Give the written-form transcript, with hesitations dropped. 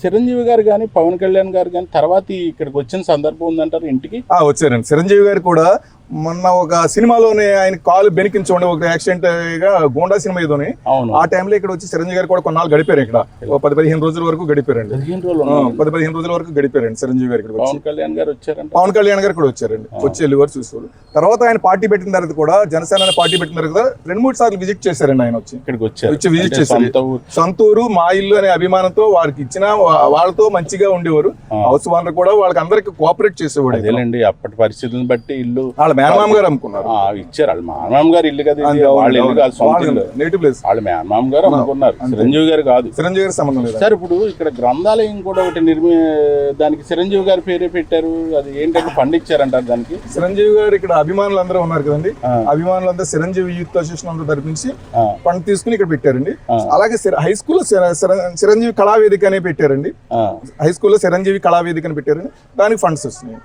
చిరంజీవి గారు కానీ పవన్ కళ్యాణ్ గారు కానీ తర్వాత ఇక్కడికి వచ్చిన సందర్భం ఉందంటారు ఇంటికి? వచ్చారండి. చిరంజీవి గారు కూడా మొన్న ఒక సినిమాలోనే ఆయన కాలు బెనికించుకోండి ఒక యాక్సిడెంట్ గా గోండా సినిమా ఏదోని ఆ టైంలో ఇక్కడ వచ్చి చిరంజీవి గారు కూడా కొన్నాళ్ళు గడిపారు. ఇక్కడ 10-15 రోజుల వరకు గడిపారండి. 10-15 రోజుల వరకు గడిపారండి చిరంజీవి గారు. ఇక్కడ పవన్ కళ్యాణ్ గారు వచ్చారండి. పవన్ కళ్యాణ్ గారు కూడా వచ్చారండి. వచ్చి వెళ్ళేవారు చూసేవారు. తర్వాత ఆయన పార్టీ పెట్టిన తర్వాత కూడా జనసేన పార్టీ పెట్టిన తర్వాత 2-3 సార్లు విజిట్ చేశారండి. ఆయన వచ్చి ఇక్కడికి వచ్చి విజిట్ చేశారు. సొంతూరు మా ఇల్లు అనే అభిమానంతో వారికి ఇచ్చిన వాళ్ళతో మంచిగా ఉండేవారు. హౌస్ ఓనర్ కూడా వాళ్ళకి అందరికి కోఆపరేట్ చేసేవాడు. అదేలేండి, అప్పటి పరిస్థితులను బట్టి ఇల్లు వాళ్ళ మేనమామ గారు అమ్ముకున్నారు. ఇచ్చారు. వాళ్ళ మేనమామ గారు ఇల్లు కదా, వాళ్ళ ఇల్లు కాదు, సొంత ఇల్లు, నేటివ్ ప్లేస్. వాళ్ళ మేనమామ గారు అమ్ముకున్నారు, చిరంజీవి గారు కాదు. చిరంజీవి గారి సంబంధం లేదు సార్. ఇప్పుడు ఇక్కడ గ్రంథాలయం కూడా ఒకటి దానికి చిరంజీవి గారి పేరే పెట్టారు. అది ఏంటంటే ఫండ్ ఇచ్చారంటారు దానికి. చిరంజీవి గారు ఇక్కడ అభిమానులు అందరూ ఉన్నారు కదండి. అభిమానులందరూ చిరంజీవి యూత్ అసోసియేషన్ అందరూ తరపించి ఫండ్ తీసుకుని ఇక్కడ పెట్టారండి. అలాగే హై స్కూల్లో చిరంజీవి కళావేదిక అనే పెట్టారండి. హై స్కూల్లో చిరంజీవి కళావేదిక అని పెట్టారండి. దానికి ఫండ్స్ వచ్చినాయి.